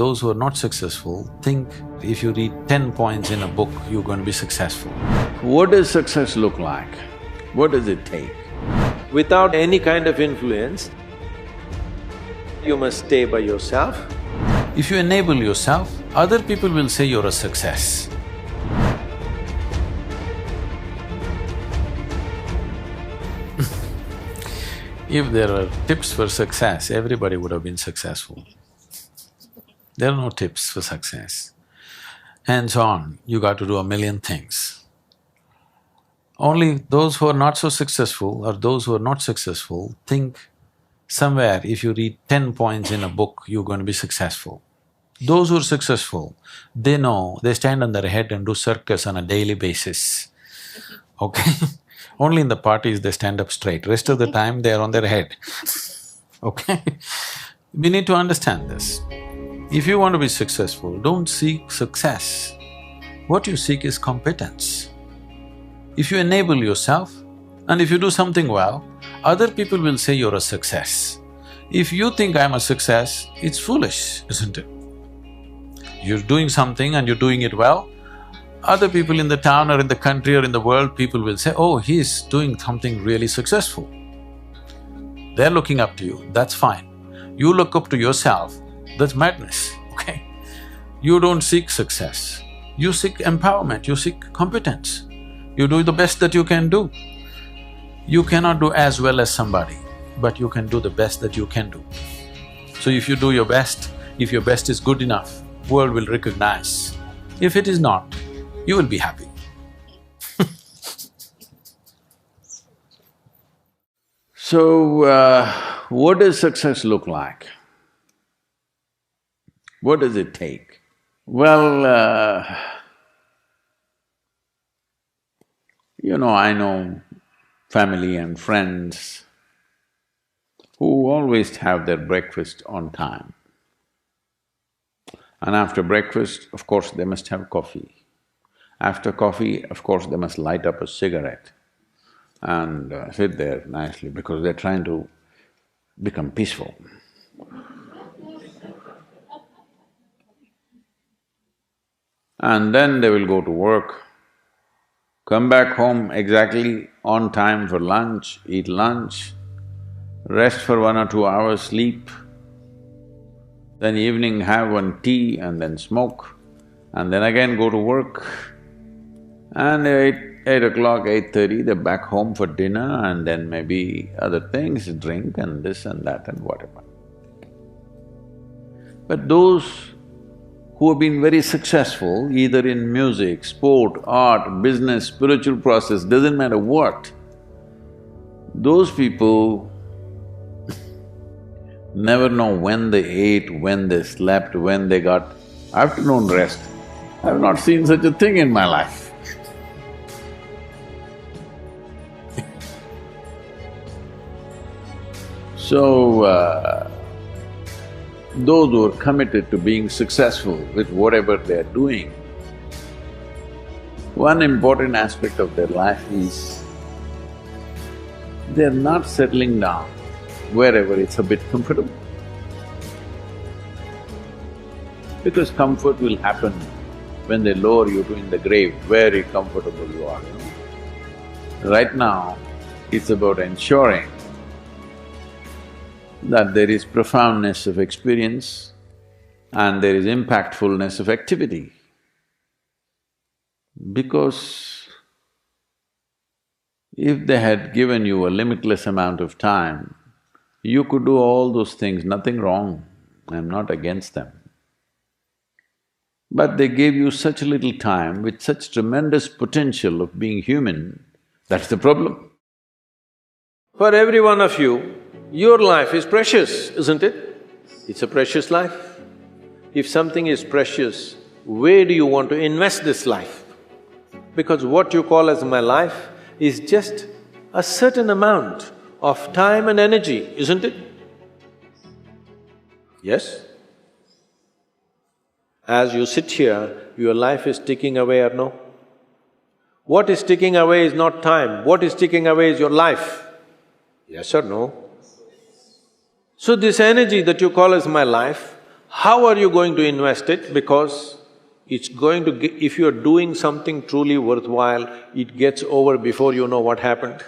those who are not successful think if you read 10 points in a book, you're going to be successful. What does success look like? What does it take? Without any kind of influence, you must stay by yourself. If you enable yourself, other people will say you're a success. If there were tips for success, everybody would have been successful. There are no tips for success. Hands on, you got to do a million things. Only those who are not so successful or those who are not successful think somewhere if you read 10 points in a book, you're going to be successful. Those who are successful, they know, they stand on their head and do circus on a daily basis, okay? Only in the parties they stand up straight, rest of the time they are on their head, okay? We need to understand this. If you want to be successful, don't seek success. What you seek is competence. If you enable yourself and if you do something well, other people will say you're a success. If you think I'm a success, it's foolish, isn't it? You're doing something and you're doing it well, other people in the town or in the country or in the world, people will say, oh, he's doing something really successful. They're looking up to you, that's fine. You look up to yourself, that's madness, okay? You don't seek success, you seek empowerment, you seek competence. You do the best that you can do. You cannot do as well as somebody, but you can do the best that you can do. So if you do your best, if your best is good enough, world will recognize. If it is not, you will be happy. So, what does success look like? What does it take? Well, I know family and friends who always have their breakfast on time. And after breakfast, of course, they must have coffee. After coffee, of course, they must light up a cigarette and sit there nicely because they're trying to become peaceful. And then they will go to work, come back home exactly on time for lunch, eat lunch, rest for 1 or 2 hours, sleep, then evening have one tea and then smoke, and then again go to work. And 8 o'clock, 8:30, they're back home for dinner and then maybe other things, drink and this and that and whatever. But those who have been very successful, either in music, sport, art, business, spiritual process, doesn't matter what, those people never know when they ate, when they slept, when they got afternoon rest. I've not seen such a thing in my life. So, those who are committed to being successful with whatever they're doing, one important aspect of their life is they're not settling down wherever it's a bit comfortable. Because comfort will happen when they lower you to in the grave, very comfortable you are, Right now, it's about ensuring that there is profoundness of experience and there is impactfulness of activity. Because if they had given you a limitless amount of time, you could do all those things, nothing wrong, I'm not against them. But they gave you such little time with such tremendous potential of being human, that's the problem. For every one of you, your life is precious, isn't it? It's a precious life. If something is precious, where do you want to invest this life? Because what you call as my life is just a certain amount of time and energy, isn't it? Yes? As you sit here, your life is ticking away or no? What is ticking away is not time, what is ticking away is your life. Yes or no? So this energy that you call as my life, How are you going to invest it? Because it's going to if you're doing something truly worthwhile, it gets over before you know what happened.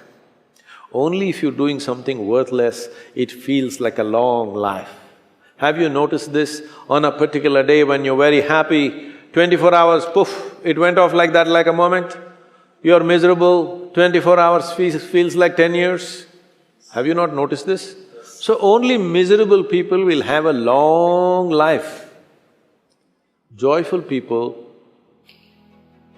Only if you're doing something worthless, it feels like a long life. Have you noticed this? On a particular day when you're very happy, 24 hours, poof, it went off like that, like a moment. You're miserable, 24 hours feels like 10 years. Have you not noticed this? So only miserable people will have a long life. Joyful people,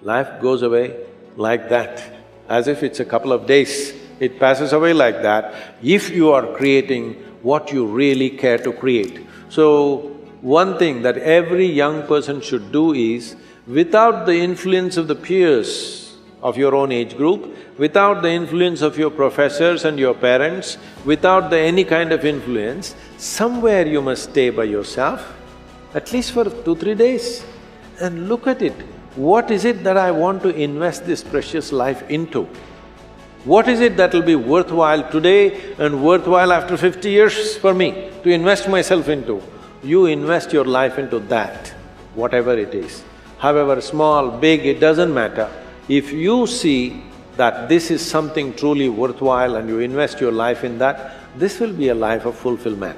life goes away like that, as if it's a couple of days. It passes away like that if you are creating what you really care to create. So, one thing that every young person should do is, without the influence of the peers of your own age group, without the influence of your professors and your parents, without any kind of influence, somewhere you must stay by yourself, at least for 2-3 days, and look at it. What is it that I want to invest this precious life into? What is it that will be worthwhile today and worthwhile after 50 years for me to invest myself into? You invest your life into that, whatever it is. However small, big, it doesn't matter. If you see that this is something truly worthwhile and you invest your life in that, this will be a life of fulfillment.